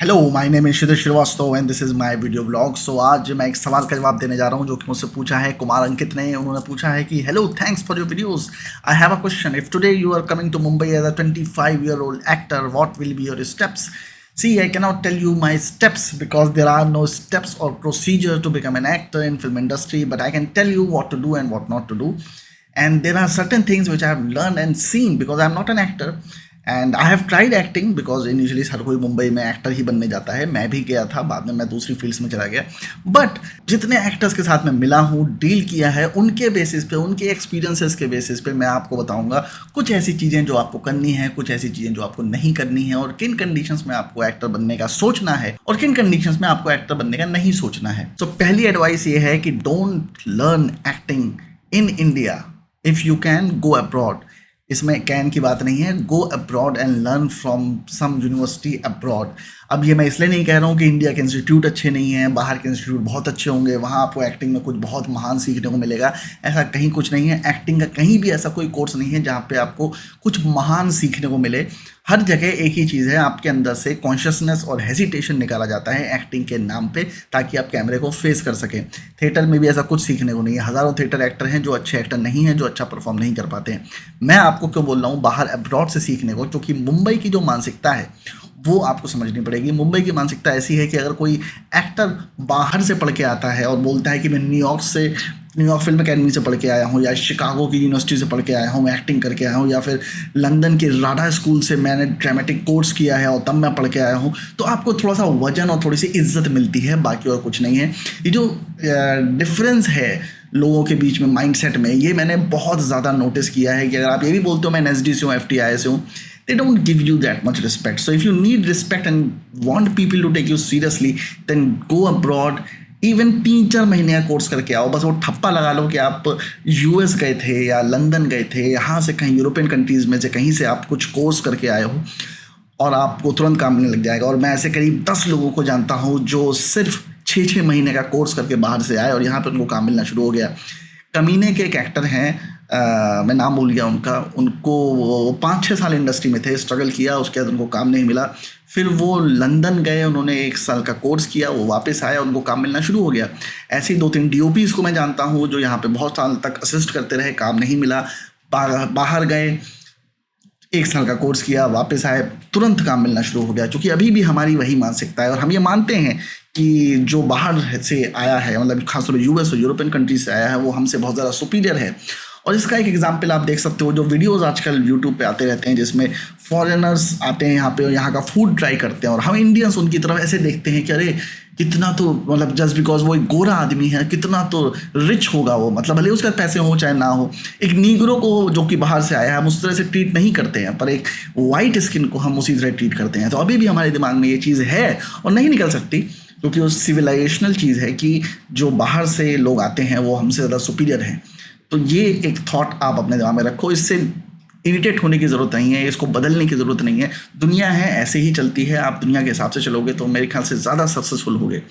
Hello my name is Kshitij Shrivastava and this is my video blog. So आज मैं एक सवाल का जवाब देने जा रहा हूं जो कि मुझसे पूछा है कुमार अंकित ने। उन्होंने पूछा है कि hello, thanks for your videos. I have a question. If today you are coming to Mumbai as a 25-year-old actor, what will be your steps? See, I cannot tell you my steps because there are no steps or procedure to become an actor in film industry, but I can tell you what to do and what not to do. And there are certain things which I have learned and seen because I am not an actor. And I have tried acting because initially हर कोई मुंबई में actor ही बनने जाता है। मैं भी गया था, बाद में मैं दूसरी फील्ड्स में चला गया। बट जितने एक्टर्स के साथ मैं मिला हूँ, डील किया है, उनके बेसिस पे, उनके एक्सपीरियंसेस के बेसिस पे मैं आपको बताऊंगा कुछ ऐसी चीज़ें जो आपको करनी है, कुछ ऐसी चीज़ें जो आपको नहीं करनी है, और किन कंडीशंस में आपको एक्टर बनने का सोचना है और किन कंडीशंस में आपको एक्टर बनने का नहीं सोचना है। तो पहली एडवाइस ये है कि don't learn acting in India. If you can go abroad. इसमें कैन की बात नहीं है, go abroad and learn from some university abroad. अब ये मैं इसलिए नहीं कह रहा हूँ कि इंडिया के इंस्टीट्यूट अच्छे नहीं हैं, बाहर के इंस्टीट्यूट बहुत अच्छे होंगे, वहाँ आपको एक्टिंग में कुछ बहुत महान सीखने को मिलेगा। ऐसा कहीं कुछ नहीं है। एक्टिंग का कहीं भी ऐसा कोई कोर्स नहीं है जहाँ पे आपको कुछ महान सीखने को मिले। हर जगह एक ही चीज़ है, आपके अंदर से कॉन्शियसनेस और हेजिटेशन निकाला जाता है एक्टिंग के नाम पे, ताकि आप कैमरे को फेस कर सकें। थिएटर में भी ऐसा कुछ सीखने को नहीं है। हज़ारों थिएटर एक्टर हैं जो अच्छे एक्टर नहीं हैं, जो अच्छा परफॉर्म नहीं कर पाते हैं। मैं आपको क्यों बोल रहा हूँ बाहर अब्रॉड से सीखने को? क्योंकि मुंबई की जो मानसिकता है वो आपको समझनी पड़ेगी। मुंबई की मानसिकता ऐसी है कि अगर कोई एक्टर बाहर से पढ़ के आता है और बोलता है कि मैं न्यूयॉर्क फिल्म अकेडमी से पढ़ के आया हूँ, या शिकागो की यूनिवर्सिटी से पढ़ के आया हूँ, मैं एक्टिंग करके आया हूँ, या फिर लंदन के राडा स्कूल से मैंने ड्रामेटिक कोर्स किया है और तब मैं पढ़ के आया हूँ, तो आपको थोड़ा सा वजन और थोड़ी सी इज्जत मिलती है, बाकी और कुछ नहीं है। ये जो डिफरेंस है लोगों के बीच में माइंडसेट में, ये मैंने बहुत ज़्यादा नोटिस किया है कि अगर आप ये भी बोलते हो मैं एनएसडी से हूँ, एफटीआई से हूँ, they don't give you that much respect. So if you need respect and want people to take you seriously, then go abroad. Even 3-4 महीने का कोर्स करके आओ। बस वो ठप्पा लगा लो कि आप यूएस गए थे या लंदन गए थे, यहाँ से कहीं यूरोपियन कंट्रीज़ में से कहीं से आप कुछ कोर्स करके आए हो और आपको तुरंत काम मिलने लग जाएगा। और मैं ऐसे करीब 10 लोगों को जानता हूँ जो सिर्फ 6-6 महीने का कोर्स करके बाहर से आए और यहाँ पर उनको काम मिलना शुरू हो गया। कमीने के एक एक्टर हैं, मैं नाम भूल गया उनका। उनको 5-6 साल इंडस्ट्री में थे, स्ट्रगल किया, उसके बाद उनको काम नहीं मिला। फिर वो लंदन गए, उन्होंने 1 साल का कोर्स किया, वो वापस आए, उनको काम मिलना शुरू हो गया। ऐसे ही 2-3 डीओपीज़ को मैं जानता हूँ जो यहाँ पे बहुत साल तक असिस्ट करते रहे, काम नहीं मिला, बाहर गए, 1 साल का कोर्स किया, वापस आए, तुरंत काम मिलना शुरू हो गया। क्योंकि अभी भी हमारी वही मानसिकता है और हम ये मानते हैं कि जो बाहर से आया है, मतलब खासतौर पर यूएस और यूरोपियन कंट्री से आया है, वो हमसे बहुत ज़्यादा सुपीरियर है। और इसका एक एग्जाम्पल आप देख सकते हो, जो वीडियोस आजकल यूट्यूब पे आते रहते हैं जिसमें फॉरेनर्स आते हैं यहाँ पे और यहाँ का फूड ट्राई करते हैं, और हम इंडियंस उनकी तरफ ऐसे देखते हैं कि अरे कितना तो, मतलब जस्ट बिकॉज वो एक गोरा आदमी है, कितना तो रिच होगा वो, मतलब भले उसके पैसे हो चाहे ना हो। एक नीग्रो को जो कि बाहर से आया है हम उस तरह से ट्रीट नहीं करते हैं, पर एक वाइट स्किन को हम उसी तरह ट्रीट करते हैं। तो अभी भी हमारे दिमाग में ये चीज़ है और नहीं निकल सकती, क्योंकि वो सिविलाइजेशनल चीज़ है कि जो बाहर से लोग आते हैं वो हमसे ज़्यादा सुपीरियर हैं। तो ये एक थॉट आप अपने दिमाग में रखो। इससे इरिटेट होने की ज़रूरत नहीं है, इसको बदलने की ज़रूरत नहीं है। दुनिया है, ऐसे ही चलती है। आप दुनिया के हिसाब से चलोगे तो मेरे ख्याल से ज़्यादा सक्सेसफुल होगे।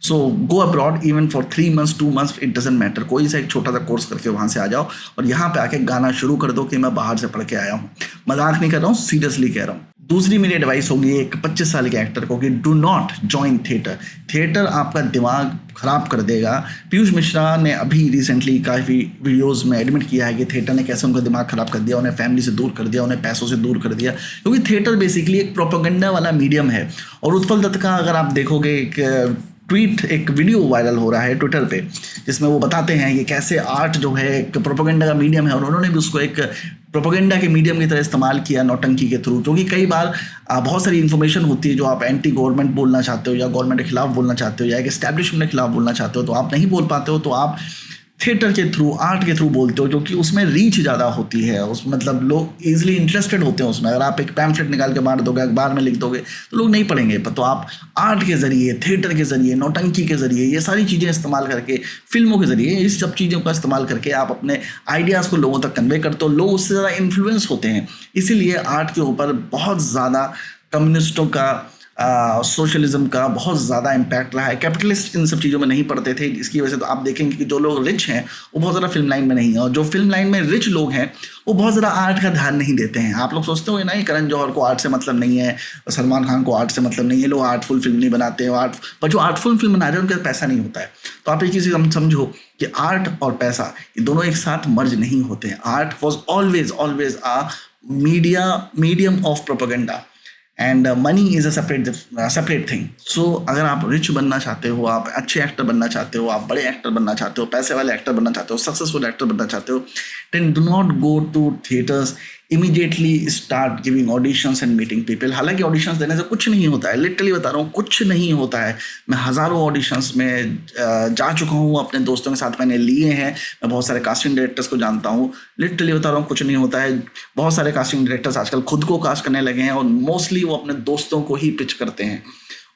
So go abroad even for 3 months 2 months, it doesn't matter. कोई सा एक छोटा सा कोर्स करके वहाँ से आ जाओ और यहाँ पे आके गाना शुरू कर दो कि मैं बाहर से पढ़ के आया हूँ। मजाक नहीं कर रहा हूँ, सीरियसली कह रहा हूँ। दूसरी मेरी एडवाइस होगी एक 25 साल के एक्टर को कि do not join theatre. Theatre आपका दिमाग ख़राब कर देगा। पीयूष मिश्रा ने अभी रिसेंटली काफ़ी वीडियोस में एडमिट किया है कि थिएटर ने कैसे उनका दिमाग ख़राब कर दिया, उन्हें फैमिली से दूर कर दिया, उन्हें पैसों से दूर कर दिया। क्योंकि थिएटर बेसिकली एक प्रोपेगेंडा वाला मीडियम है। और उत्पल दत्त का अगर आप देखोगे एक वीडियो वायरल हो रहा है ट्विटर पे, जिसमें वो बताते हैं कि कैसे आर्ट जो है एक प्रोपेगेंडा का मीडियम है, और उन्होंने भी उसको एक प्रोपेगेंडा के मीडियम की तरह इस्तेमाल किया नौटंकी के थ्रू। क्योंकि कई बार बहुत सारी इन्फॉर्मेशन होती है जो आप एंटी गवर्नमेंट बोलना चाहते हो, या गवर्नमेंट के खिलाफ बोलना चाहते हो, या एक एस्टैब्लिशमेंट के खिलाफ बोलना चाहते हो, तो आप नहीं बोल पाते हो, तो आप थिएटर के थ्रू, आर्ट के थ्रू बोलते हो, जो कि उसमें रीच ज़्यादा होती है। उस मतलब लोग ईजिली इंटरेस्टेड होते हैं उसमें। अगर आप एक पैम्फलेट निकाल के बांट दोगे, अखबार में लिख दोगे, तो लोग नहीं पढ़ेंगे। पर तो आप आर्ट के ज़रिए, थिएटर के ज़रिए, नौटंकी के ज़रिए, ये सारी चीज़ें इस्तेमाल करके, फिल्मों के ज़रिए, इस सब चीज़ों का इस्तेमाल करके आप अपने आइडियाज़ को लोगों तक कन्वे करते हो। लोग उससे ज़्यादा इन्फ्लुएंस होते हैं। इसीलिए आर्ट के ऊपर बहुत ज़्यादा कम्युनिस्टों का सोशलिज्म का बहुत ज़्यादा इम्पैक्ट रहा है। कैपिटलिस्ट इन सब चीज़ों में नहीं पढ़ते थे, जिसकी वजह से तो आप देखेंगे कि जो लोग रिच हैं वो बहुत ज़्यादा फिल्म लाइन में नहीं है, और जो फिल्म लाइन में रिच लोग हैं वो बहुत ज़्यादा आर्ट का ध्यान नहीं देते हैं। आप लोग सोचते हो ना कि करण जौहर को आर्ट से मतलब नहीं है, सलमान खान को आर्ट से मतलब नहीं है, लोग आर्टफुल फिल्म नहीं बनाते हैं, आर्ट पर जो आर्टफुल फिल्म बना रहे हैं उनके पास पैसा नहीं होता है। तो आप एक चीज़ समझो कि आर्ट और पैसा ये दोनों एक साथ मर्ज नहीं होते हैं। Art was always always a medium of propaganda and money is a separate thing. So अगर आप रिच बनना चाहते हो, आप अच्छे एक्टर बनना चाहते हो, आप बड़े एक्टर बनना चाहते हो, पैसे वाले एक्टर बनना चाहते हो, सक्सेसफुल एक्टर बनना चाहते हो, then do not go to theatres, immediately start giving auditions and meeting people. हालांकि ऑडिशंस देने से कुछ नहीं होता है, लिटरली बता रहा हूँ, कुछ नहीं होता है। मैं हज़ारों ऑडिशंस में जा चुका हूँ, अपने दोस्तों के साथ मैंने लिए हैं, मैं बहुत सारे कास्टिंग डायरेक्टर्स को जानता हूँ। लिटरली बता रहा हूँ, कुछ नहीं होता है। बहुत सारे कास्टिंग डायरेक्टर्स आजकल खुद को कास्ट करने लगे हैं और मोस्टली वो अपने दोस्तों को ही पिच करते हैं।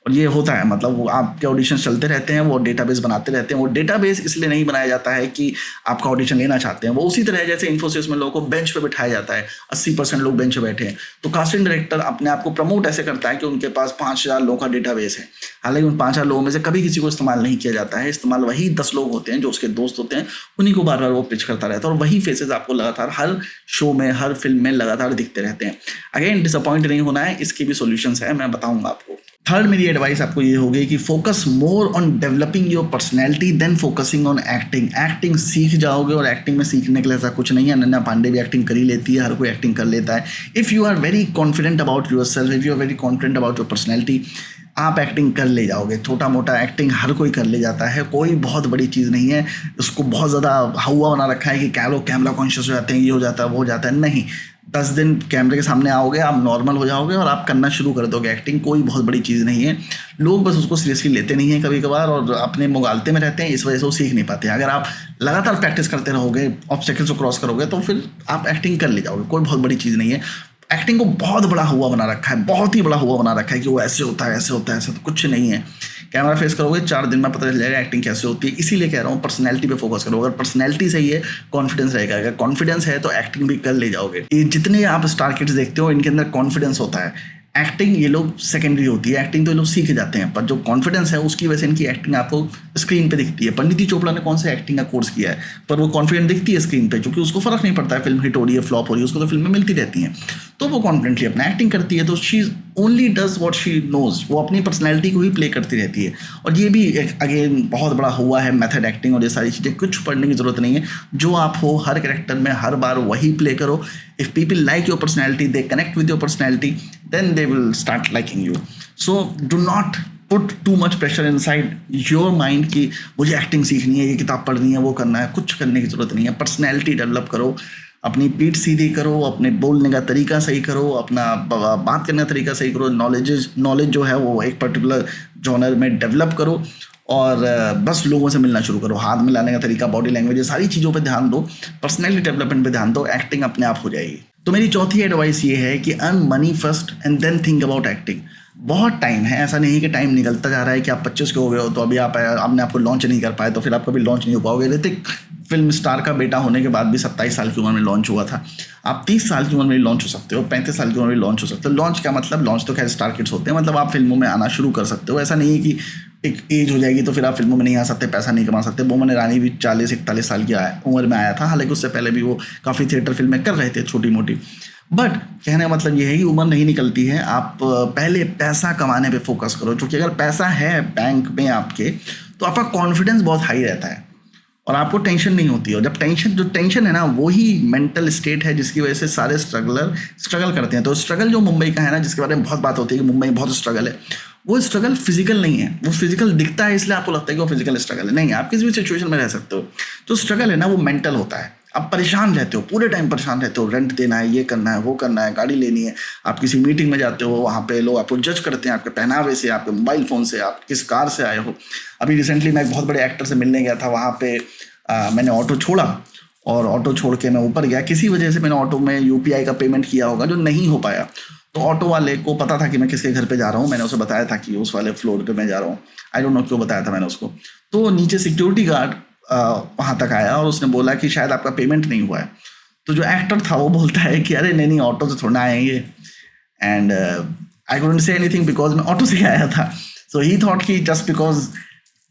और ये होता है, मतलब वो आपके ऑडिशन चलते रहते हैं, वो डेटाबेस बनाते रहते हैं। वो डेटाबेस इसलिए नहीं बनाया जाता है कि आपका ऑडिशन लेना चाहते हैं, वो उसी तरह जैसे इन्फोसिस में लोगों को बेंच पे बिठाया जाता है, 80% लोग बेंच पे बैठे हैं। तो कास्टिंग डायरेक्टर अपने आप को प्रमोट ऐसे करता है कि उनके पास 5000 लोगों का डेटाबेस है। हालांकि उन 5000 लोगों में से कभी किसी को इस्तेमाल नहीं किया जाता है, इस्तेमाल वही 10 लोग होते हैं जो उसके दोस्त होते हैं, उन्हीं को बार बार वो पिच करता रहता है, और वही फेसेस आपको लगातार हर शो में, हर फिल्म में लगातार दिखते रहते हैं। अगेन, डिसअपॉइंट नहीं होना है, इसके भी सॉल्यूशंस है, मैं बताऊंगा आपको। थर्ड मेरी एडवाइस आपको ये होगी कि focus more on developing your personality than focusing on acting. Acting सीख जाओगे, और एक्टिंग में सीखने के लिए ऐसा कुछ नहीं है। अनन्या पांडे भी एक्टिंग कर ही लेती है, हर कोई एक्टिंग कर लेता है। If you are very confident about yourself, if you are very confident about your personality, आप एक्टिंग कर ले जाओगे। छोटा मोटा एक्टिंग हर कोई कर ले जाता है, कोई बहुत बड़ी चीज़ नहीं है। उसको बहुत ज़्यादा हवा बना रखा है कि क्या लोग कैमरा कॉन्शियस हो जाते हैं, ये हो जाता है, वो हो जाता है। नहीं, 10 दिन कैमरे के सामने आओगे, आप नॉर्मल हो जाओगे और आप करना शुरू कर दोगे एक्टिंग। कोई बहुत बड़ी चीज़ नहीं है। लोग बस उसको सीरियसली लेते नहीं हैं कभी कभार, और अपने मुगालते में रहते हैं, इस वजह से वो सीख नहीं पाते। अगर आप लगातार प्रैक्टिस करते रहोगे, ऑब्स्टेकल्स को क्रॉस करोगे, तो फिर आप एक्टिंग कर ले जाओगे। कोई बहुत बड़ी चीज़ नहीं है। एक्टिंग को बहुत बड़ा हुआ बना रखा है, बहुत ही बड़ा हुआ बना रखा है कि वो ऐसे होता है, ऐसे होता है, ऐसा तो कुछ नहीं है। कैमरा फेस करोगे, 4 दिन में पता चल जाएगा एक्टिंग कैसे होती है। इसीलिए कह रहा हूँ, पर्सनैलिटी पे फोकस करो। अगर पर्सनैलिटी सही है, कॉन्फिडेंस रहेगा। अगर कॉन्फिडेंस है तो एक्टिंग भी कर ले जाओगे। ये जितने आप स्टार किड्स देखते हो, इनके अंदर कॉन्फिडेंस होता है। एक्टिंग ये लोग सेकेंडरी होती है, एक्टिंग तो ये लोग सीख जाते हैं, पर जो कॉन्फिडेंस है उसकी वजह से इनकी एक्टिंग आपको स्क्रीन पे दिखती है। पंडित चोपड़ा ने कौन सा एक्टिंग का कोर्स किया है, पर वो कॉन्फिडेंट दिखती है स्क्रीन पे, क्योंकि उसको फर्क नहीं पड़ता है फिल्म हिट हो रही है, फ्लॉप हो रही है, उसको तो फिल्में मिलती रहती हैं, तो वो कॉन्फिडेंटली अपना एक्टिंग करती है। तो she only does what she knows, वो अपनी पर्सनैलिटी को ही प्ले करती रहती है। और ये भी एक अगेन बहुत बड़ा हुआ है मेथड एक्टिंग, और ये सारी चीज़ें कुछ पढ़ने की जरूरत नहीं है। जो आप हो हर कैरेक्टर में हर बार वही प्ले करो। If people like your personality, they connect with your personality, then they will start liking you. So do not put too much pressure inside your mind कि मुझे एक्टिंग सीखनी है, ये किताब पढ़नी है, वो करना है। कुछ करने की ज़रूरत नहीं है। पर्सनैलिटी डेवलप करो, अपनी पीठ सीधी करो, अपने बोलने का तरीका सही करो, अपना बात करने का तरीका सही करो। नॉलेज जो है वो एक पर्टिकुलर जॉनर में डेवलप करो, और बस लोगों से मिलना शुरू करो। हाथ मिलाने का तरीका, बॉडी लैंग्वेज, सारी चीज़ों पे ध्यान दो। पर्सनैलिटी डेवलपमेंट पे ध्यान दो, एक्टिंग अपने आप हो जाएगी। तो मेरी चौथी एडवाइस ये है कि earn money first and then think about acting. बहुत टाइम है, ऐसा नहीं कि टाइम निकलता जा रहा है कि आप 25 के हो गए हो तो अभी आप आपने आपको लॉन्च नहीं कर पाए, तो फिर आप कभी लॉन्च नहीं हो पाओगे। ऋतिक फिल्म स्टार का बेटा होने के बाद भी 27 साल की उम्र में लॉन्च हुआ था। आप 30 साल की उम्र में लॉन्च हो सकते हो, 35 साल की उम्र में लॉन्च हो सकते हो। लॉन्च का मतलब, लॉन्च तो खैर स्टार किड्स होते हैं, मतलब आप फिल्मों में आना शुरू कर सकते हो। ऐसा नहीं है कि एक एज हो जाएगी तो फिर आप फिल्मों में नहीं आ सकते, पैसा नहीं कमा सकते। बोमन ईरानी भी 40-41 साल की उम्र में आया था, हालांकि उससे पहले भी वो काफ़ी थिएटर फिल्में कर रहे थे छोटी मोटी। बट कहने का मतलब ये है कि उम्र नहीं निकलती है। आप पहले पैसा कमाने पे फोकस करो, क्योंकि अगर पैसा है बैंक में आपके, तो आपका कॉन्फिडेंस बहुत हाई रहता है और आपको टेंशन नहीं होती है। और जब टेंशन है ना, वही मेंटल स्टेट है जिसकी वजह से सारे स्ट्रगल करते हैं। तो स्ट्रगल जो मुंबई का है ना, जिसके बारे में बहुत बात होती है कि मुंबई में बहुत स्ट्रगल है, वो स्ट्रगल फिजिकल नहीं है। वो फिजिकल दिखता है इसलिए आपको लगता है कि वो फिजिकल स्ट्रगल है। नहीं, आप किसी भी सिचुएशन में रह सकते हो। जो स्ट्रगल है ना, वो मेंटल होता है। आप परेशान रहते हो, पूरे टाइम परेशान रहते हो। रेंट देना है, ये करना है, वो करना है, गाड़ी लेनी है। आप किसी मीटिंग में जाते हो, वहाँ पे लोग आपको जज करते हैं आपके पहनावे से, आपके मोबाइल फ़ोन से, आप किस कार से आए हो। अभी रिसेंटली मैं एक बहुत बड़े एक्टर से मिलने गया था। वहाँ पे मैंने ऑटो छोड़ा, और ऑटो छोड़ के मैं ऊपर गया। किसी वजह से मैंने ऑटो में UPI का पेमेंट किया होगा जो नहीं हो पाया। तो ऑटो वाले को पता था कि मैं किसके घर पे जा रहा हूँ। मैंने उसे बताया था कि उस वाले फ्लोर पे मैं जा रहा हूँ। आई डोंट नो क्यों बताया था मैंने उसको। तो नीचे सिक्योरिटी गार्ड वहाँ तक आया और उसने बोला कि शायद आपका पेमेंट नहीं हुआ है। तो जो एक्टर था वो बोलता है कि अरे नहीं, ऑटो से थोड़ा आएंगे, and I couldn't say anything because मैं ऑटो से आया था. सो ही थॉट कि जस्ट बिकॉज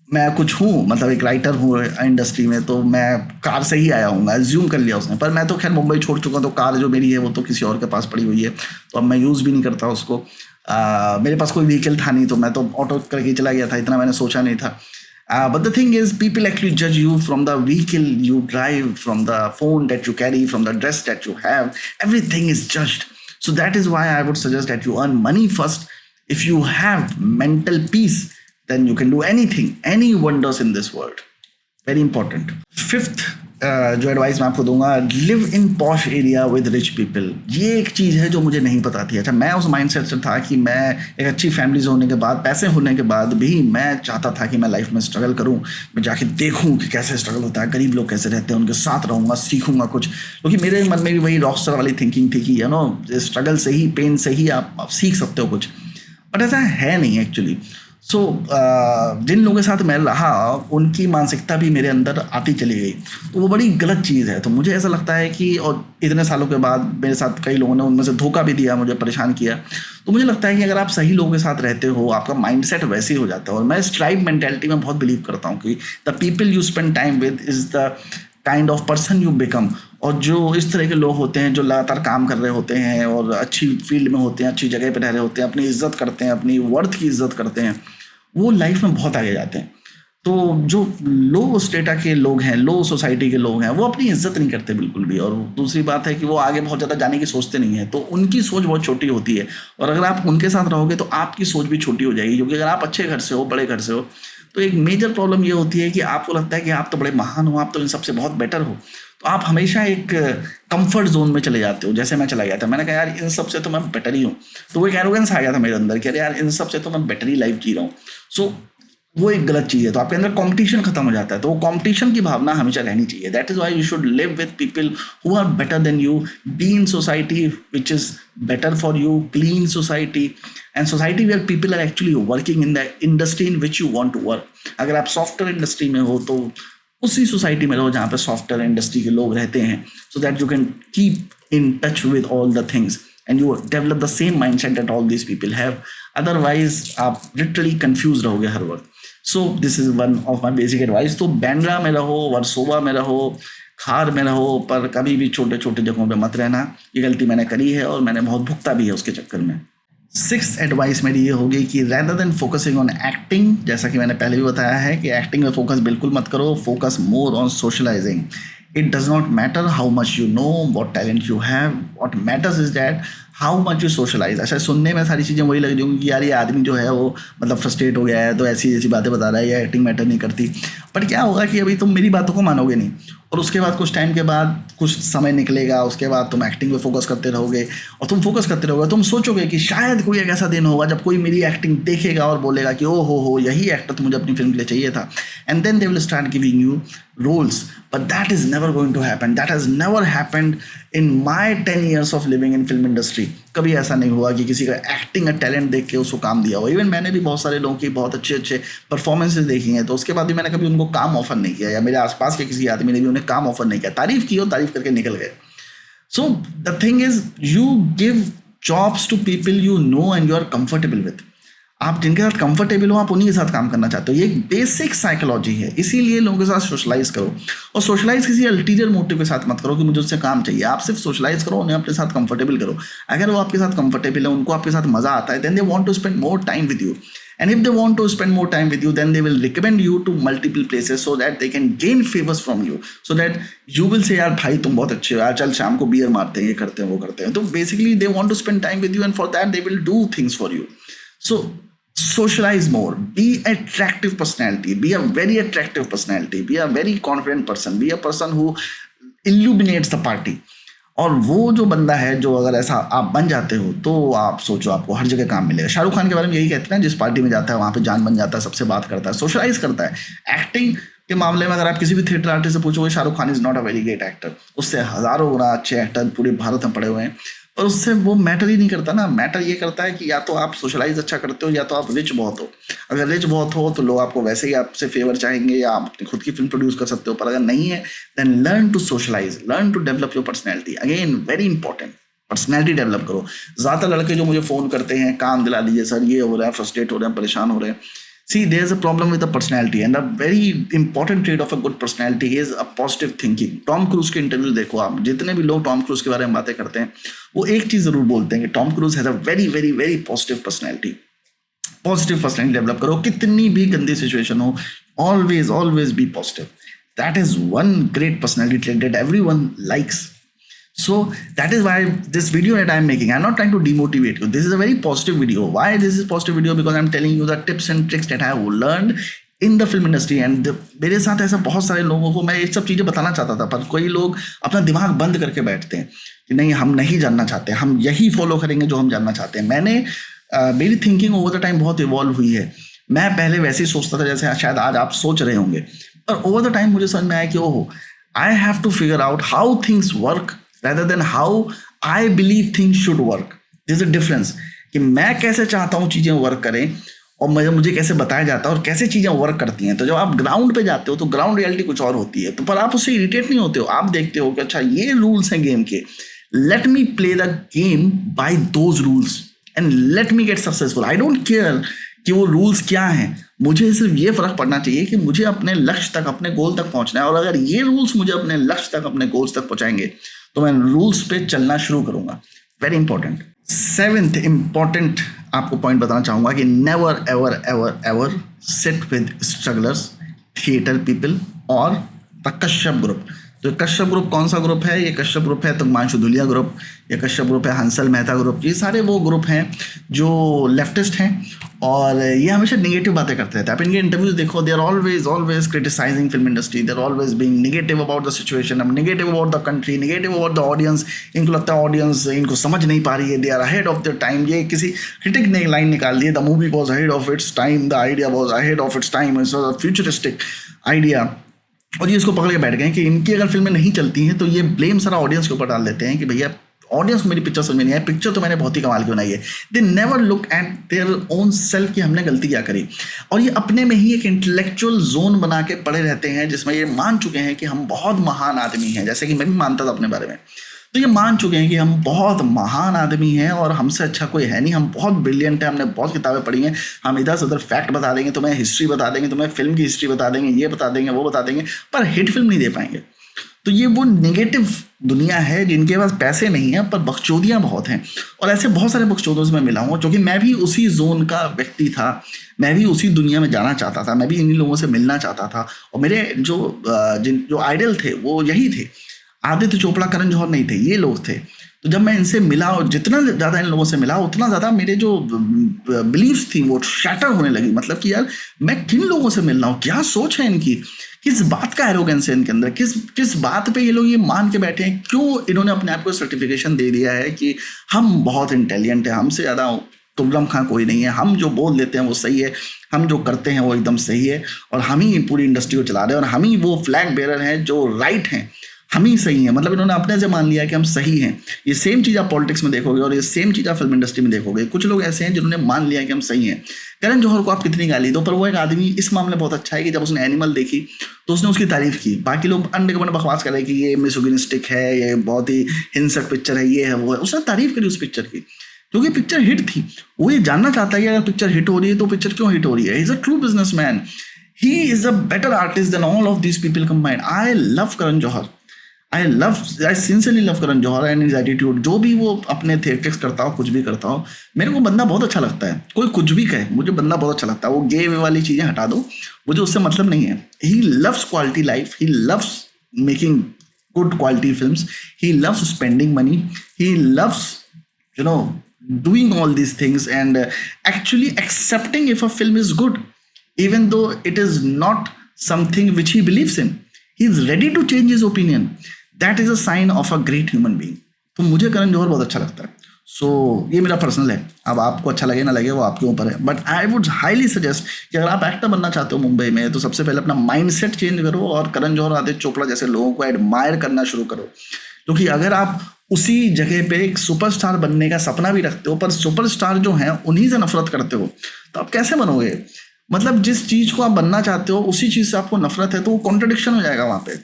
मैं कुछ हूँ, मतलब एक राइटर हूँ इंडस्ट्री में, तो मैं कार से ही आया हूँ, एज्यूम कर लिया उसने. पर मैं तो खैर मुंबई छोड़ चुका, तो कार जो मेरी है वो तो किसी और के पास पड़ी हुई है, तो अब मैं यूज़ भी नहीं करता उसको. मेरे पास कोई व्हीकल था नहीं, तो मैं तो ऑटो करके चला गया था, इतना मैंने सोचा नहीं था. But the thing is, people actually judge you from the vehicle you drive, from the phone that you carry, from the dress that you have. Everything is judged. So that is why I would suggest that you earn money first. If you have mental peace, then you can do anything, any wonders in this world. Very important. Fifth, जो advice मैं आपको दूंगा, live in posh area with rich people. ये एक चीज़ है जो मुझे नहीं पता थी. अच्छा, मैं उस माइंडसेट से था कि मैं एक अच्छी फैमिली से होने के बाद, पैसे होने के बाद भी मैं चाहता था कि मैं लाइफ में स्ट्रगल करूं, मैं जाके देखूं कि कैसे स्ट्रगल होता है, गरीब लोग कैसे रहते हैं, उनके साथ रहूंगा, सीखूंगा कुछ. क्योंकि मेरे मन में भी वही रॉकस्टार वाली थिंकिंग थी कि स्ट्रगल से ही, पेन से ही आप सीख सकते हो कुछ. बट ऐसा है नहीं एक्चुअली. सो जिन लोगों के साथ मैं रहा, उनकी मानसिकता भी मेरे अंदर आती चली गई, तो वो बड़ी गलत चीज़ है. तो मुझे ऐसा लगता है कि, और इतने सालों के बाद मेरे साथ कई लोगों ने उनमें से धोखा भी दिया, मुझे परेशान किया, तो मुझे लगता है कि अगर आप सही लोगों के साथ रहते हो, आपका माइंडसेट वैसे ही हो जाता है. और मैं इस ट्राइब मेंटेलिटी में बहुत बिलीव करता हूँ कि the people you spend time with is the kind of person you become. और जो इस तरह के लोग होते हैं, जो लगातार काम कर रहे होते हैं और अच्छी फील्ड में होते हैं, अच्छी जगह पर रह रहे होते हैं, अपनी इज्जत करते हैं, अपनी वर्थ की इज्जत करते हैं, वो लाइफ में बहुत आगे जाते हैं. तो जो लो स्टेटा के लोग हैं, लो सोसाइटी के लोग हैं, वो अपनी इज्जत नहीं करते बिल्कुल भी. और दूसरी बात है कि वो आगे बहुत ज़्यादा जाने की सोचते नहीं हैं, तो उनकी सोच बहुत छोटी होती है. और अगर आप उनके साथ रहोगे तो आपकी सोच भी छोटी हो जाएगी. क्योंकि अगर आप अच्छे घर से हो, बड़े घर से हो, तो एक मेजर प्रॉब्लम ये होती है कि आपको लगता है कि आप तो बड़े महान हो, आप तो इन सबसे बहुत बेटर हो, तो आप हमेशा एक कंफर्ट जोन में चले जाते हो. जैसे मैं चला गया था, मैंने कहा यार इन सब से तो मैं बेटर ही हूँ, तो वो एक एरोगेंस आ गया था मेरे अंदर कि अरे यार इन सब से तो मैं बेटर ही लाइफ जी रहा हूँ. सो वो एक गलत चीज़ है. तो आपके अंदर कंपटीशन खत्म हो जाता है, तो वो कंपटीशन की भावना हमेशा रहनी चाहिए. That is why you should live with people who are better than you, be in society which is better for you, clean society, and society where people are actually working in the industry in which you want to work. अगर आप software industry में हो तो उसी society में रहो जहाँ पे सॉफ्टवेयर इंडस्ट्री के लोग रहते हैं, so that you can keep in touch with all the things and you develop the same mindset that all these people have. Otherwise आप लिटरली कंफ्यूज रहोगे हर वक्त. So this is one of my basic advice. तो बैंड्रा में रहो, वर्सोवा में रहो, खार में रहो, पर कभी भी छोटे छोटे जगहों पे मत रहना. ये गलती मैंने करी है और मैंने बहुत भुगता भी है उसके चक्कर में. सिक्स्थ एडवाइस मेरी ये होगी कि rather than focusing on acting, जैसा कि मैंने पहले भी बताया है कि एक्टिंग में फोकस बिल्कुल मत करो, focus more on socialising. It does not matter how much you know, what talent you have, what matters is that how much you socialise. अच्छा, सुनने में सारी चीज़ें वही लग जाएंगी कि यार ये आदमी जो है वो मतलब फ्रस्ट्रेट हो गया है, तो ऐसी ऐसी बातें बता रहा है, या एक्टिंग मैटर नहीं करती. पर क्या होगा कि अभी तुम मेरी बातों को मानोगे नहीं, और उसके बाद कुछ टाइम के बाद कुछ समय निकलेगा, उसके बाद तुम एक्टिंग पे फोकस करते रहोगे, और तुम फोकस करते रहोगे, तुम सोचोगे कि शायद कोई एक ऐसा दिन होगा जब कोई मेरी एक्टिंग देखेगा और बोलेगा कि ओ हो यही एक्टर तो मुझे अपनी फिल्म के लिए चाहिए था. And then they will start giving you roles. But that is never going to happen. That has never happened in my 10 years of living in film industry. कभी ऐसा नहीं हुआ कि किसी का एक्टिंग का टैलेंट देख के उसको काम दिया हो. इवन मैंने भी बहुत सारे लोगों की बहुत अच्छे अच्छे परफॉर्मेंसेस देखी हैं, तो उसके बाद भी मैंने कभी उनको काम ऑफर नहीं किया, या मेरे आसपास के किसी आदमी ने भी उन्हें काम ऑफर नहीं किया. तारीफ की और तारीफ करके निकल गए. So the thing is, you give jobs to people you know and you are comfortable with. आप जिनके साथ कंफर्टेबल हो, आप उन्हीं के साथ काम करना चाहते हो. ये एक बेसिक साइकोलॉजी है. इसीलिए लोगों के साथ सोशलाइज करो, और सोशलाइज किसी अल्टीरियर मोटिव के साथ मत करो कि मुझे उससे काम चाहिए. आप सिर्फ सोशलाइज करो, उन्हें अपने साथ कंफर्टेबल करो. अगर वो आपके साथ कंफर्टेबल है, उनको आपके साथ मजा आता है, then they want to spend more time with you. And if they want to spend more time with you, then they will recommend you to multiple places so that they can gain favors from you. So that you will say, यार भाई तुम बहुत अच्छे हो यार, चल शाम को बियर मारते हैं, ये करते हैं, वो करते हैं. तो basically they want to spend time with you, and for that they will do things for you. So socialize more. Be attractive personality. Be a very attractive personality. Be a very confident person. Be a person who illuminates the party. और वो जो बंदा है, जो अगर ऐसा आप बन जाते हो, तो आप सोचो आपको हर जगह काम मिलेगा. शाहरुख खान के बारे में यही कहते हैं ना, जिस पार्टी में जाता है वहाँ पे जान बन जाता है, सबसे बात करता है, सोशलाइज करता है. एक्टिंग के मामले में अगर आप किसी भी थिएटर आर्टिस्ट से पूछोगे, Shahrukh Khan is not a very great actor. उससे हज़ारों गुना अच्छे एक्टर पूरे भारत में पड़े हुए हैं, पर उससे वो मैटर ही नहीं करता ना. मैटर ये करता है कि या तो आप सोशलाइज अच्छा करते हो, या तो आप रिच बहुत हो. अगर रिच बहुत हो तो लोग आपको वैसे ही आपसे फेवर चाहेंगे, या आप अपनी खुद की फिल्म प्रोड्यूस कर सकते हो. पर अगर नहीं है, then learn to socialise, learn to develop your personality. Again very important. Personality develop करो। ज़्यादातर लड़के जो मुझे फ़ोन करते हैं, काम दिला दीजिए सर, ये हो रहा है, फ्रस्ट्रेट हो रहे हैं, परेशान हो रहे हैं। See, there's a problem with the personality, and a very important trait of a good personality is a positive thinking. Tom cruise के इंटरव्यू देखो आप, जितने भी लोग टॉम क्रूज के बारे में बातें करते हैं वो एक चीज़ ज़रूर बोलते हैं कि Tom cruise has a very very very positive personality. Positive personality develop करो, कितनी भी गंदी सिचुएशन हो, always always be positive. That is one great personality trait that everyone likes. So that is why this video that I'm making, I'm not trying to demotivate you. This is a very positive video. Why this is positive video? Because I'm telling you the tips and tricks that I have learned in the film industry. And मेरे साथ ऐसा बहुत सारे लोगों को मैं ये सब चीज़ें बताना चाहता था, पर कोई लोग अपना दिमाग बंद करके बैठते हैं कि नहीं, हम नहीं जानना चाहते, हम यही फॉलो करेंगे जो हम जानना चाहते हैं। मेरी थिंकिंग ओवर द टाइम बहुत इवॉल्व हुई है। मैं पहले वैसे ही सोचता था जैसे शायद आज आप सोच रहे होंगे, पर ओवर द टाइम मुझे समझ में आया कि ओहो, I have to figure out how things work rather than how I believe things should work. There's a difference कि मैं कैसे चाहता हूँ चीज़ें वर्क करें और मुझे कैसे बताया जाता है और कैसे चीज़ें वर्क करती हैं। तो जब आप ग्राउंड पे जाते हो तो ग्राउंड रियलिटी कुछ और होती है, तो पर आप उससे इरिटेट नहीं होते हो। आप देखते हो कि अच्छा ये रूल्स हैं गेम के, let me play the game by those rules and let me get successful. I don't care कि वो रूल्स क्या हैं, मुझे सिर्फ ये फ़र्क पड़ना चाहिए कि मुझे अपने लक्ष्य तक, अपने गोल तक पहुंचना है, और अगर ये रूल्स मुझे अपने लक्ष्य तक, अपने गोल्स तक पहुंचाएंगे तो मैं रूल्स पे चलना शुरू करूंगा। Very important. 7th इंपॉर्टेंट आपको पॉइंट बताना चाहूँगा कि never ever ever ever sit with strugglers, theatre people और द कश्यप ग्रुप। तो कश्यप ग्रुप कौन सा ग्रुप है? ये कश्यप ग्रुप है तुंगमांशु धुलिया ग्रुप, ये कश्यप ग्रुप है हंसल मेहता ग्रुप। ये सारे वो ग्रुप हैं जो लेफ्टिस्ट हैं और ये हमेशा निगेटिव बातें करते रहते हैं। आप इनके इंटरव्यूज देखो, they are always criticising film industry, they are always being negative about the situation, negative about the country, negative about the audience. इनको लगता है ऑडियंस इनको समझ नहीं पा रही है, they are ahead of the time. ये किसी क्रिटिक ने एक लाइन निकाल दी है, the movie was ahead of its time, the idea was ahead of its time, it's a futuristic idea. और ये इसको पकड़ के बैठ गए कि इनकी अगर फिल्में नहीं चलती हैं तो ये ब्लेम सारा ऑडियंस के ऊपर डाल देते हैं कि भैया ऑडियंस को मेरी पिक्चर समझ में नहीं आई, पिक्चर तो मैंने बहुत ही कमाल की बनाई है। They never look at their own self कि हमने गलती क्या करी, और ये अपने में ही एक इंटेलेक्चुअल जोन बना के पड़े रहते हैं जिसमें ये मान चुके हैं कि हम बहुत महान आदमी हैं, जैसे कि मैं भी मानता था अपने बारे में। तो ये मान चुके हैं कि हम बहुत महान आदमी हैं और हमसे अच्छा कोई है नहीं, हम बहुत ब्रिलियंट हैं, हमने बहुत किताबें पढ़ी हैं, हम इधर से उधर फैक्ट बता देंगे, तुम्हें हिस्ट्री बता देंगे, तुम्हें फिल्म की हिस्ट्री बता देंगे, ये बता देंगे, वो बता देंगे, पर हिट फिल्म नहीं दे पाएंगे। तो ये वो नेगेटिव दुनिया है जिनके पास पैसे नहीं हैं पर बकचोदियाँ बहुत हैं, और ऐसे बहुत सारे बकचोदों से मैं मिला हूँ, क्योंकि मैं भी उसी जोन का व्यक्ति था, मैं भी उसी दुनिया में जाना चाहता था, मैं भी इन्हीं लोगों से मिलना चाहता था। और मेरे जो आइडल थे वो यही थे, आदित्य चोपड़ा, करण जौहर नहीं थे, ये लोग थे। तो जब मैं इनसे मिला और जितना ज़्यादा इन लोगों से मिला उतना ज़्यादा मेरे जो बिलीव्स थी वो शैटर होने लगी। मतलब कि यार मैं किन लोगों से मिल रहा हूँ, क्या सोच है इनकी, किस बात का एरोगेंस है इनके अंदर, किस बात पे ये लोग ये मान के बैठे हैं, क्यों इन्होंने अपने आप को सर्टिफिकेशन दे दिया है कि हम बहुत इंटेलिजेंट हैं, हमसे ज़्यादा तुगलम खां कोई नहीं है, हम जो बोल देते हैं वो सही है, हम जो करते हैं वो एकदम सही है, और हम ही पूरी इंडस्ट्री को चला रहे हैं, और हम ही वो फ्लैग बेरर हैं जो राइट हैं, हम ही सही हैं। मतलब इन्होंने अपने से मान लिया कि हम सही हैं। ये सेम चीज़ आप पॉलिटिक्स में देखोगे और ये सेम चीज़ आप फिल्म इंडस्ट्री में देखोगे। कुछ लोग ऐसे हैं जिन्होंने मान लिया कि हम सही हैं। करण जौहर को आप कितनी गाली दो, पर वो एक आदमी इस मामले बहुत अच्छा है कि जब उसने एनिमल देखी तो उसने उसकी तारीफ की। बाकी लोग अंडे को बकवास कर रहे कि ये मिसोगिनिस्टिक है, ये बहुत ही हिंसक पिक्चर है, ये है वो है, उसने तारीफ करी उस पिक्चर की क्योंकि पिक्चर हिट थी। वो ये जानना चाहता है कि अगर पिक्चर हिट हो रही है तो पिक्चर क्यों हिट हो रही है। He is a true businessman, he is a better artist than all of these people combined. I love Karan Johar, I sincerely love Karan Johar and his attitude. जो भी वो अपने थिएटिक्स करता हो, कुछ भी करता हो, मेरे को बंदा बहुत अच्छा लगता है। कोई कुछ भी कहे, मुझे बंदा बहुत अच्छा लगता है। वो गे वे वाली चीज़ें हटा दो, मुझे उससे मतलब नहीं है। He loves quality life, he loves making good quality films, he loves spending money, he loves doing all these things and actually accepting if a film is good even though it is not something which he believes in. He is ready to change his opinion. That is a sign of a great human being. तो मुझे करण जौहर बहुत अच्छा लगता है। सो ये मेरा personal है, अब आपको अच्छा लगे ना लगे वो आपके ऊपर है। But I would highly suggest कि अगर आप एक्टर बनना चाहते हो मुंबई में तो सबसे पहले अपना माइंडसेट चेंज करो और करण जौहर, आदित्य चोपड़ा जैसे लोगों को एडमायर करना शुरू करो। क्योंकि अगर आप उसी जगह पे एक सुपरस्टार बनने का सपना भी रखते हो पर सुपरस्टार जो हैं उन्हीं से नफरत करते हो तो आप कैसे बनोगे। मतलब जिस चीज़ को आप बनना चाहते हो उसी चीज़ से आपको नफरत है तो वो कॉन्ट्रडिक्शन हो जाएगा वहाँ पे।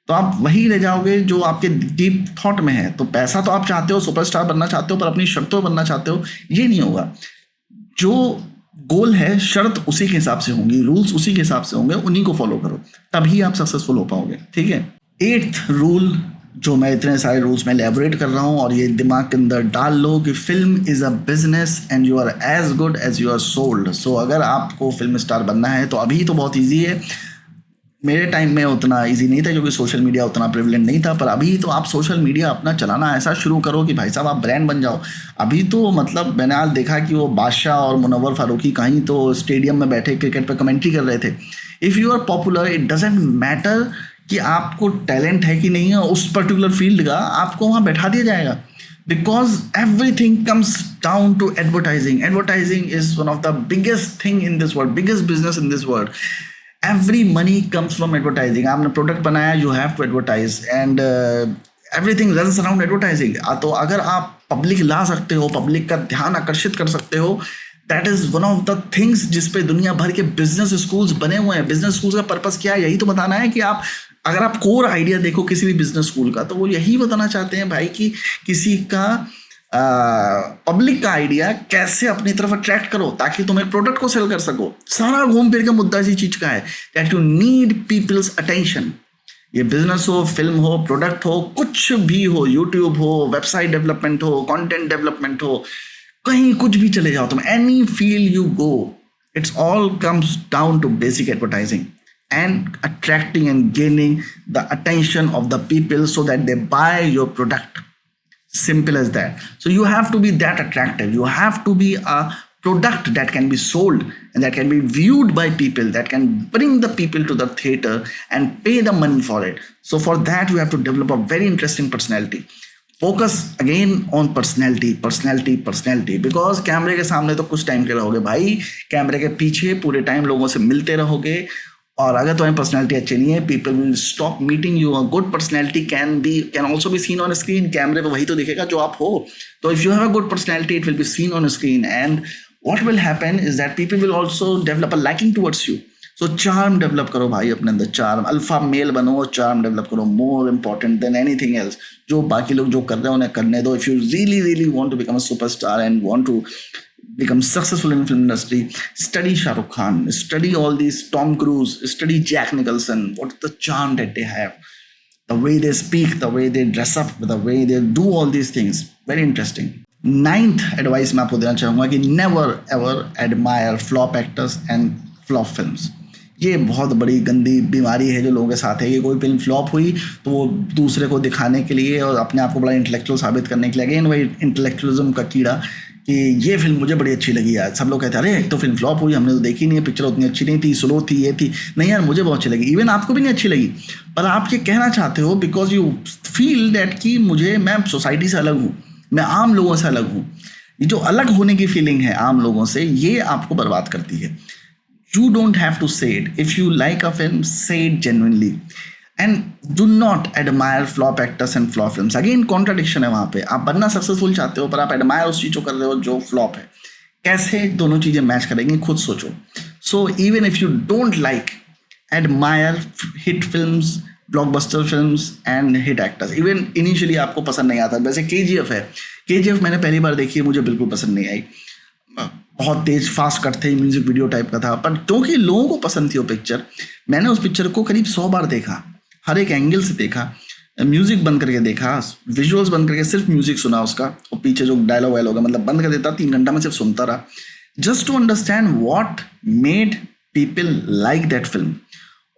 तो आप वही रह जाओगे जो आपके डीप थॉट में है। तो पैसा तो आप चाहते हो, सुपरस्टार बनना चाहते हो, पर अपनी शर्तों बनना चाहते हो, ये नहीं होगा। जो गोल है, शर्त उसी के हिसाब से होंगी, रूल्स उसी के हिसाब से होंगे, उन्हीं को फॉलो करो, तभी आप सक्सेसफुल हो पाओगे। ठीक है। 8th रूल, जो मैं इतने सारे रूल्स में एलेबोरेट कर रहा हूँ, और ये दिमाग के अंदर डाल लो कि film is a business and you are as good as you are sold. So अगर आपको फिल्म स्टार बनना है तो अभी तो बहुत ईजी है। मेरे टाइम में उतना इजी नहीं था क्योंकि सोशल मीडिया उतना प्रिविलेंट नहीं था, पर अभी तो आप सोशल मीडिया अपना चलाना ऐसा शुरू करो कि भाई साहब आप ब्रांड बन जाओ। अभी तो मतलब मैंने आज देखा कि वो बादशाह और मुनव्वर फारूकी कहीं तो स्टेडियम में बैठे क्रिकेट पे कमेंट्री कर रहे थे। If you are popular, it doesn't matter कि आपको टैलेंट है कि नहीं है उस पर्टिकुलर फील्ड का, आपको वहाँ बैठा दिया जाएगा। Because everything comes down to advertising. Advertising is one of the biggest thing in this world, biggest business in this world. Every money comes from advertising. आपने प्रोडक्ट बनाया, you have to advertise, and everything runs around advertising. तो अगर आप public ला सकते हो, public का ध्यान आकर्षित कर सकते हो, that is one of the things जिस पे दुनिया भर के बिजनेस स्कूल्स बने हुए हैं। बिजनेस स्कूल्स का पर्पस क्या है? यही तो बताना है कि आप, अगर आप कोर आइडिया देखो किसी भी बिजनेस स्कूल का, तो वो यही बताना चाहते हैं भाई कि किसी का पब्लिक का आइडिया कैसे अपनी तरफ अट्रैक्ट करो ताकि तुम एक प्रोडक्ट को सेल कर सको। सारा घूम फिर के मुद्दा इसी चीज का है, that you need people's attention. ये बिजनेस हो, फिल्म हो, प्रोडक्ट हो, कुछ भी हो, यूट्यूब हो, वेबसाइट डेवलपमेंट हो, कंटेंट डेवलपमेंट हो, कहीं कुछ भी चले जाओ तुम, any field you go, it's all comes down to basic advertising and attracting and gaining the attention of the people so that they buy your product. Simple as that. So you have to be that attractive. You have to be a product that can be sold and that can be viewed by people, that can bring the people to the theater and pay the money for it. So for that you have to develop a very interesting personality. Focus again on personality, because कैमरे के सामने तो कुछ time के रहोगे भाई, कैमरे के पीछे पूरे टाइम लोगों से मिलते रहोगे, और अगर तुम्हारी पर्सनैलिटी अच्छी नहीं है, people will stop meeting you. A good personality can also be seen on screen. कैमरे पे वही तो दिखेगा जो आप हो। तो if you have a good personality, it will be seen on screen, and what will happen is that people will also develop a liking towards you. So charm develop करो भाई अपने अंदर, चार्म, अल्फा मेल बनो, charm develop करो, more important than anything else. जो बाकी लोग जो कर रहे हैं उन्हें करने दो। If you really want to become a superstar and want to become successful in film industry, study Shah Rukh Khan, study all these Tom Cruise, study Jack Nicholson. What's the charm that they have, the way they speak, the way they dress up, the way they do all these things, very interesting. 9th advice मैं आपको देना चाहूँगा कि never ever admire flop actors and flop films. ये बहुत बड़ी गंदी बीमारी है जो लोगों के साथ है कि कोई फिल्म फ्लॉप हुई तो वो दूसरे को दिखाने के लिए और अपने आप को बड़ा इंटेलेक्चुअल साबित करने के लिए, अगेन वही इंटेलेक्चुअलिज्म का कीड़ा कि ये फिल्म मुझे बड़ी अच्छी लगी यार। सब लोग कहते हैं अरे एक तो फिल्म फ्लॉप हुई, हमने तो देखी नहीं है, पिक्चर उतनी अच्छी नहीं थी, स्लो थी, ये थी, नहीं यार मुझे बहुत अच्छी लगी। इवन आपको भी नहीं अच्छी लगी, पर आप ये कहना चाहते हो बिकॉज यू फील दैट कि मैं सोसाइटी से अलग हूँ, मैं आम लोगों से अलग हूँ। ये जो अलग होने की फीलिंग है आम लोगों से, ये आपको बर्बाद करती है। You don't have to say it. If you like a film, say it genuinely. And do not admire flop actors and flop films. Again, contradiction है वहाँ पे। आप बनना सक्सेसफुल चाहते हो पर आप admire उस चीज़ को कर रहे हो जो flop है। कैसे दोनों चीज़ें मैच करेंगी, खुद सोचो। So even if you don't like, admire hit films, blockbuster films and hit actors. Even initially आपको पसंद नहीं आता। वैसे KGF है, KGF मैंने पहली बार देखी, मुझे बिल्कुल पसंद नहीं आई। बहुत तेज फास्ट कट थे, म्यूजिक वीडियो टाइप का था, पर क्योंकि लोगों को पसंद थी वो पिक्चर, मैंने उस पिक्चर को करीब 100 बार देखा, हर एक एंगल से देखा, म्यूजिक बंद करके देखा, विजुअल्स बंद करके सिर्फ म्यूजिक सुना उसका, और पीछे जो डायलॉग वायलॉग है मतलब बंद कर देता, 3 घंटा में सिर्फ सुनता रहा, just to understand what made people like that film.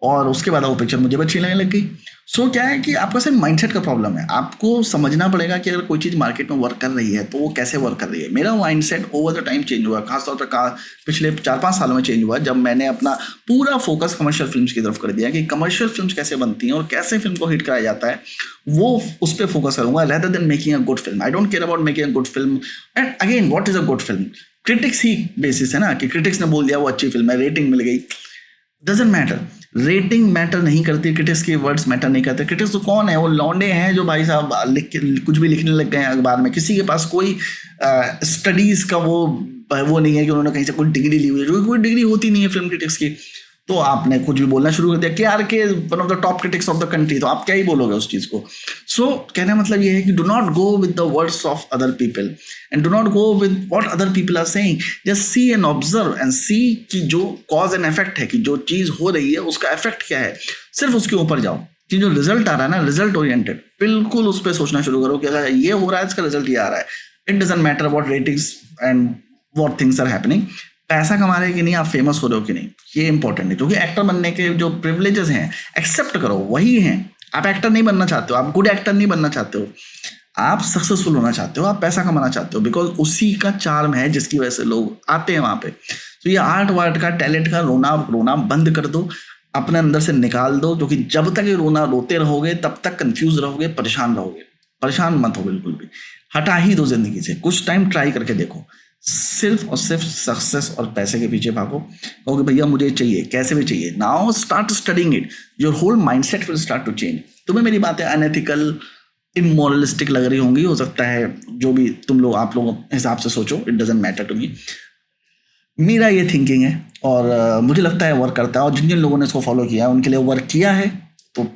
और उसके बाद वो पिक्चर मुझे भी अच्छी लगने लग गई। सो क्या है कि आपका सिर्फ माइंडसेट का प्रॉब्लम है। आपको समझना पड़ेगा कि अगर कोई चीज़ मार्केट में वर्क कर रही है तो वो कैसे वर्क कर रही है। मेरा mindset over the time change हुआ, खासतौर पर पिछले 4-5 सालों में चेंज हुआ, जब मैंने अपना पूरा फोकस कमर्शियल फिल्म्स की तरफ कर दिया कि कमर्शियल फिल्म्स कैसे बनती हैं और कैसे फिल्म को हिट कराया जाता है, वो उस पर फोकस करूंगा rather than making a good film. I don't care about making a good film. And again what is a good film? Critics he basis है ना, कि क्रिटिक्स ने बोल दिया वो अच्छी फिल्म है, रेटिंग मिल गई, डजंट मैटर। रेटिंग मैटर नहीं करती, क्रिटिक्स के वर्ड्स मैटर नहीं करते। क्रिटिक्स तो कौन है? वो लौंडे हैं जो भाई साहब कुछ भी लिखने लग गए हैं अखबार में। किसी के पास कोई स्टडीज़ का वो नहीं है कि उन्होंने कहीं से कोई डिग्री ली हुई है, जो कोई डिग्री होती नहीं है फिल्म क्रिटिक्स की। तो आपने कुछ भी बोलना शुरू कर दिया कि यार के one of the top critics of the country, तो आप क्या ही बोलोगे उस चीज़ को। सो कहने का मतलब ये है कि do not go with the words of other people and do not go with what other people are saying, just see and observe and see कि जो कॉज एंड इफेक्ट है, कि जो चीज़ हो रही है उसका इफेक्ट क्या है, सिर्फ उसके ऊपर जाओ। कि जो रिजल्ट आ रहा है ना, रिजल्ट ओरिएंटेड, बिल्कुल उस पर सोचना शुरू करो कि अगर ये हो रहा है, इसका रिजल्ट ये आ रहा है। It doesn't matter what ratings and what things are happening. पैसा कमा रहे कि नहीं, आप फेमस हो रहे हो कि नहीं, ये इंपॉर्टेंट है। क्योंकि एक्टर बनने के जो प्रिविलेजेस हैं एक्सेप्ट करो, वही हैं। आप एक्टर नहीं बनना चाहते हो, आप गुड एक्टर नहीं बनना चाहते हो, आप सक्सेसफुल होना चाहते हो, आप पैसा कमाना चाहते हो, बिकॉज उसी का चार्म है जिसकी वजह से लोग आते हैं वहाँ पे। तो ये आर्ट वार्ट का, टैलेंट का रोना बंद कर दो, अपने अंदर से निकाल दो। क्योंकि जब तक ये रोते रहोगे तब तक कंफ्यूज रहोगे, परेशान रहोगे। परेशान मत हो बिल्कुल भी, हटा ही दो जिंदगी से। कुछ टाइम ट्राई करके देखो, सिर्फ और सिर्फ सक्सेस और पैसे के पीछे भागो, कहोगे भैया मुझे चाहिए, कैसे भी चाहिए। Now start studying it, your whole mindset will start to change. तुम्हें मेरी बातें अनएथिकल, इमोरलिस्टिक लग रही होंगी, हो सकता है जो भी तुम लोग, आप लोगों हिसाब से सोचो, it doesn't matter to me. मेरा ये थिंकिंग है और मुझे लगता है वर्क करता है, और जिन जिन लोगों ने इसको फॉलो किया है उनके लिए वर्क किया है, तो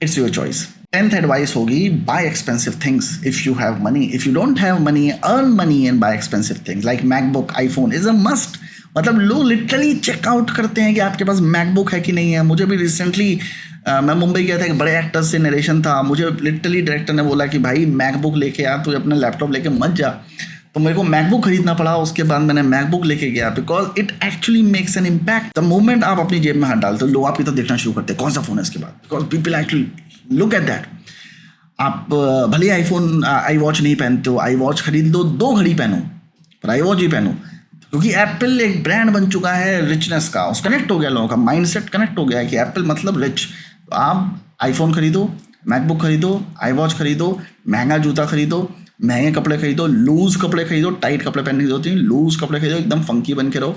it's your choice. 10th advice होगी, buy expensive things if you have money. If you don't have money, earn money and buy expensive things like MacBook, iPhone is a must. मतलब लोग लिटरली चेकआउट करते हैं कि आपके पास MacBook है कि नहीं है। मुझे भी रिसेंटली मैं मुंबई गया था, एक बड़े एक्टर्स से नरेशन था, मुझे लिटरली डायरेक्टर ने बोला कि भाई मैकबुक लेके आ, तू अपना लैपटॉप लेके मत जा। तो मेरे को मैकबुक खरीदना पड़ा, उसके बाद मैंने मैकबुक लेके गया, because it actually makes an impact. The moment आप अपनी जेब में हाथ डालते हो, लोग आपकी तरफ देखना शुरू करते हैं कौन सा फोन है इसके बाद, because people actually look at that. आप भले आईफोन आई वॉच नहीं पहनते हो, आई वॉच खरीद लो, 2 घड़ी पहनो, पर आई वॉच ही पहनो। क्योंकि एप्पल एक ब्रांड बन चुका है रिचनेस का, उस कनेक्ट हो गया, लोगों का माइंडसेट कनेक्ट हो गया है कि एप्पल मतलब रिच। तो आप आईफोन खरीदो, मैकबुक खरीदो, आई वॉच खरीदो, महंगा जूता खरीदो, महंगे कपड़े खरीदो, लूज कपड़े खरीदो, टाइट कपड़े पहनने की जरूरत नहीं, लूज कपड़े खरीदो, एकदम फंकी बन के रहो,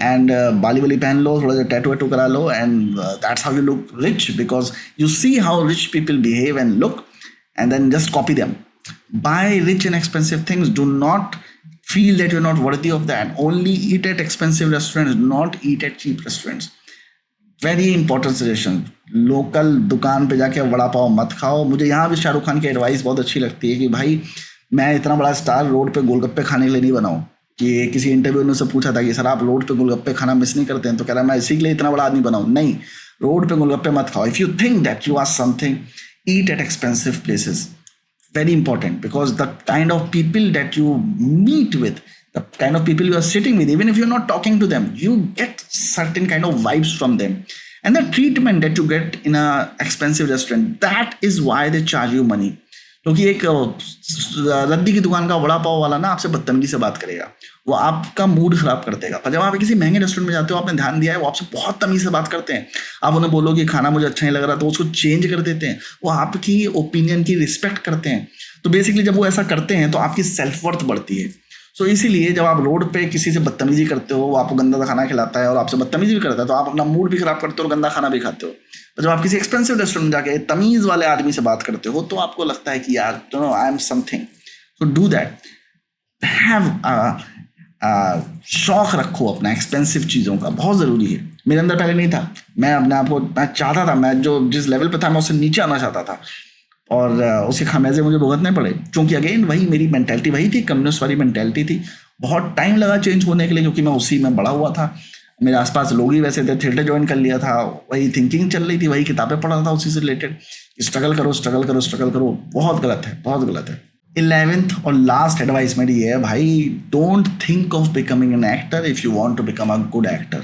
एंड बाली वाली पहन लो, थोड़ा सा टैटू वैटू करा लो, and that's how you look rich, because you see how rich people behave and look, and then just copy them. Buy rich and expensive things. Do not feel that you're not worthy of that. Only eat at expensive restaurants, not eat at cheap restaurants. Very important suggestion. Local दुकान पे जाके वड़ा पाव मत खाओ। मुझे यहाँ भी शाहरुख खान की advice बहुत अच्छी लगती है कि भाई मैं इतना बड़ा स्टार रोड पे गोलगप्पे खाने के लिए नहीं बनाऊँ। कि किसी इंटरव्यू में उससे पूछा था कि सर आप रोड पे गोलगप्पे खाना मिस नहीं करते हैं, तो कह रहा मैं इसी के लिए इतना बड़ा आदमी बनाऊँ। नहीं, रोड पे गोलगप्पे मत खाओ। If you think that you are something, eat at expensive places. Very important, because the kind of people that you meet with, the kind of people you are sitting with, even if you're not talking to them, you get certain kind of vibes from them. And the treatment that you get in a expensive restaurant, that is why they charge you money. क्योंकि एक रद्दी की दुकान का वड़ा पाव वाला ना आपसे बदतमीजी से बात करेगा, वो आपका मूड खराब कर देगा। पर जब आप किसी महंगे रेस्टोरेंट में जाते हो, आपने ध्यान दिया है, वो आपसे बहुत तमीज से बात करते हैं। आप उन्हें बोलो कि खाना मुझे अच्छा नहीं लग रहा, तो उसको चेंज कर देते हैं। वो आपकी ओपिनियन की रिस्पेक्ट करते हैं। तो बेसिकली जब वो ऐसा करते हैं तो आपकी सेल्फ वर्थ बढ़ती है। सो इसीलिए जब आप रोड पे किसी से बदतमीजी करते हो, वो आपको गंदा खाना खिलाता है और आपसे बदतमीजी भी करता है, तो आप अपना मूड भी खराब करते हो और गंदा खाना भी खाते हो। तो जब आप किसी एक्सपेंसिव रेस्टोरेंट में जाके तमीज़ वाले आदमी से बात करते हो, तो आपको लगता है कि यार no I am something. So do that, have शौक रखो अपना एक्सपेंसिव चीज़ों का, बहुत ज़रूरी है। मेरे अंदर पहले नहीं था, मैं अपने आप को मैं चाहता था, मैं जो जिस लेवल पे था मैं उससे नीचे आना चाहता था, और उसके खामियाजे मुझे भुगतने पड़े। क्योंकि अगेन वही मेरी मेंटालिटी वही थी, कम्युनिस्ट वाली मेंटालिटी थी। बहुत टाइम लगा चेंज होने के लिए, क्योंकि मैं उसी में बड़ा हुआ था। मेरे आसपास लोग ही वैसे थे, थिएटर ज्वाइन कर लिया था, वही थिंकिंग चल रही थी, वही किताबें पढ़ रहा था उसी से रिलेटेड। स्ट्रगल करो स्ट्रगल करो स्ट्रगल करो, बहुत गलत है, बहुत गलत है। 11th और लास्ट एडवाइस मेरी ये है भाई, don't think of becoming an actor if you want to become a good actor.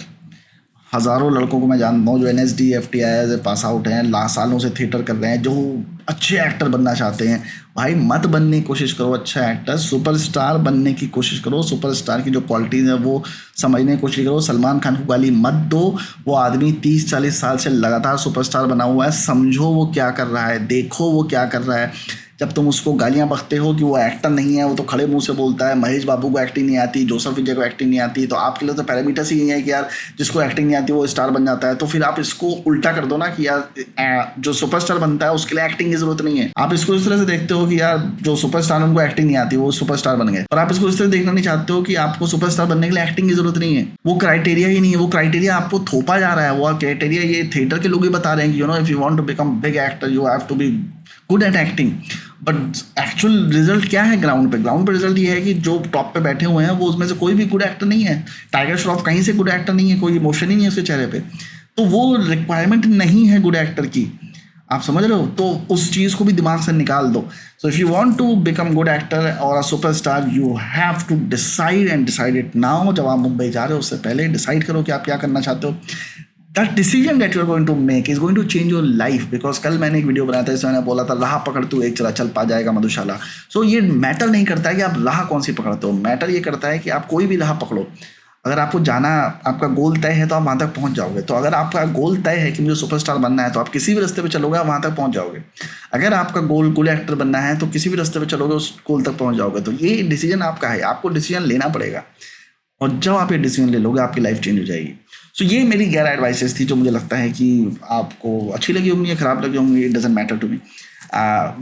हज़ारों लड़कों को मैं जानता हूँ जो NSD FTI से पास आउट हैं, सालों से थिएटर कर रहे हैं, जो अच्छे एक्टर बनना चाहते हैं। भाई मत बनने की कोशिश करो अच्छा एक्टर, सुपरस्टार बनने की कोशिश करो। सुपरस्टार की जो क्वालिटीज़ है वो समझने की कोशिश करो। सलमान खान को गाली मत दो, वो आदमी 30-40 साल से लगातार सुपरस्टार बना हुआ है। समझो वो क्या कर रहा है, देखो वो क्या कर रहा है। जब तुम उसको गालियां बकते हो कि वो एक्टर नहीं है, वो तो खड़े मुंह से बोलता है, महेश बाबू को एक्टिंग नहीं आती, जोसेफ विजय को एक्टिंग नहीं आती, तो आपके लिए तो पैरामीटर्स ही यही है कि यार जिसको एक्टिंग नहीं आती वो स्टार बन जाता है। तो फिर आप इसको उल्टा कर दो ना कि यार जो सुपरस्टार बनता है उसके लिए एक्टिंग की जरूरत नहीं है। आप इसको इस तरह से देखते हो कि यार जो सुपरस्टार उनको एक्टिंग नहीं आती वो सुपरस्टार बन गए, और आप इसको इस तरह देखना नहीं चाहते हो कि आपको सुपरस्टार बनने के लिए एक्टिंग की जरूरत नहीं है। वो क्राइटेरिया ही नहीं है, वो क्राइटेरिया आपको थोपा जा रहा है। वो क्राइटेरिया ये थिएटर के लोग ही बता रहे हैं कि if you want to become big actor you have to be good at acting. But actual result क्या है ग्राउंड पे रिजल्ट ये है कि जो टॉप पे बैठे हुए हैं वो उसमें से कोई भी गुड एक्टर नहीं है। टाइगर श्रॉफ कहीं से गुड एक्टर नहीं है, कोई इमोशन ही नहीं है उसके चेहरे पे। तो वो रिक्वायरमेंट नहीं है गुड एक्टर की, आप समझ रहे हो? तो उस चीज़ को भी दिमाग से निकाल दो। So if you want to become good actor और a superstar you have to decide it now. जब आप मुंबई जा रहे हो उससे पहले डिसाइड करो कि आप क्या करना चाहते हो। That decision that you are going to make is going to change your life. Because कल मैंने एक वीडियो बनाया था जिसमें मैंने बोला था राह पकड़ तू एक चला चल पा जाएगा मधुशाला। सो ये मैटर नहीं करता है कि आप राह कौन सी पकड़ते हो, मैटर ये करता है कि आप कोई भी राह पकड़ो। अगर आपको जाना, आपका गोल तय है तो आप वहाँ तक पहुँच जाओगे। तो अगर आपका गोल तय है कि मुझे सुपरस्टार बनना है तो आप किसी भी रास्ते पे चलोगे आप वहाँ तक पहुँच जाओगे। अगर आपका गोल गुड एक्टर बनना है तो किसी भी रास्ते पे चलोगे उस गोल तक पहुँच जाओगे। तो ये डिसीजन आपका है, आपको डिसीजन लेना पड़ेगा, और जब आप ये डिसीजन ले लोगे आपकी लाइफ चेंज हो जाएगी। सो ये मेरी 11 एडवाइसेस थी जो मुझे लगता है कि आपको अच्छी लगी होंगी या ख़राब लगी होंगी। It doesn't matter to me.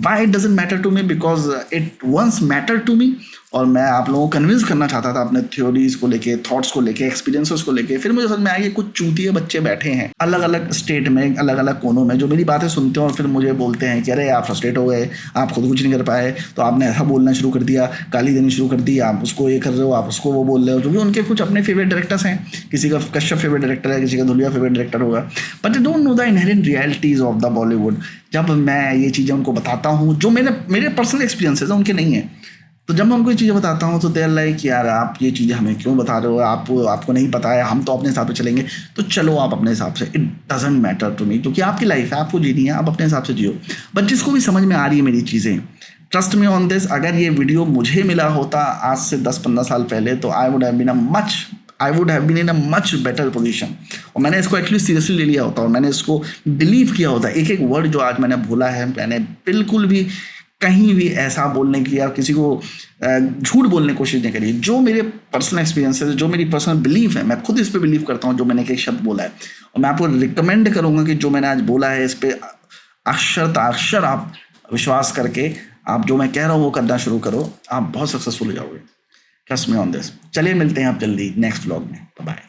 Why it doesn't matter to me? Because it once matter to me, और मैं आप लोगों को कन्विंस करना चाहता था अपने थ्योरीज को लेके, थॉट्स को लेके, एक्सपीरियंसेस को लेके। फिर मुझे समझ में आया कि कुछ चूतिए बच्चे बैठे हैं अलग अलग स्टेट में, अलग अलग कोनों में, जो मेरी बातें सुनते हैं और फिर मुझे बोलते हैं कि अरे आप फ्रस्ट्रेट हो गए, आप खुद कुछ नहीं कर पाए तो आपने ऐसा बोलना शुरू कर दिया, गाली देनी शुरू कर दी, आप उसको ये कर रहे हो, आप उसको वो बोल रहे हो। क्योंकि उनके कुछ अपने फेवरेट डायरेक्टर्स हैं, किसी का कश्यप फेवरेट डायरेक्टर है, किसी का धुलिया फेवरेट डायरेक्टर होगा, but they don't know the inherent realities of the Bollywood. जब मैं ये चीज़ें उनको बताता हूँ जो मेरे पर्सनल एक्सपीरियंसेस हैं, उनके नहीं है, तो जब मैं उनको ये चीज़ें बताता हूँ तो देयर लाइक यार आप ये चीज़ें हमें क्यों बता रहे हो, आपको नहीं पता है, हम तो अपने हिसाब से चलेंगे। तो चलो आप अपने हिसाब से, it doesn't matter to me, क्योंकि आपकी लाइफ है, आपको जीनी है, आप अपने हिसाब से जियो। बट जिसको भी समझ में आ रही है मेरी चीज़ें, ट्रस्ट मी ऑन दिस, अगर ये वीडियो मुझे मिला होता आज से 10-15 साल पहले तो I would have been in a much better position, और मैंने इसको एक्चुअली सीरियसली ले लिया होता और मैंने इसको बिलीव किया होता। एक एक वर्ड जो आज मैंने बोला है, मैंने बिल्कुल भी कहीं भी ऐसा बोलने की या किसी को झूठ बोलने की कोशिश नहीं करी। जो मेरे पर्सनल एक्सपीरियंसेस, जो मेरी पर्सनल बिलीफ है, मैं खुद इस पे बिलीव करता हूँ जो मैंने एक शब्द बोला है, और मैं आपको रिकमेंड करूँगा कि जो मैंने आज बोला है इस पर अक्षर आप विश्वास करके आप जो मैं कह रहा हूँ वो करना शुरू करो, आप बहुत सक्सेसफुल हो जाओगे। Trust me on this. चलिए मिलते हैं आप जल्दी नेक्स्ट व्लॉग में। बाय।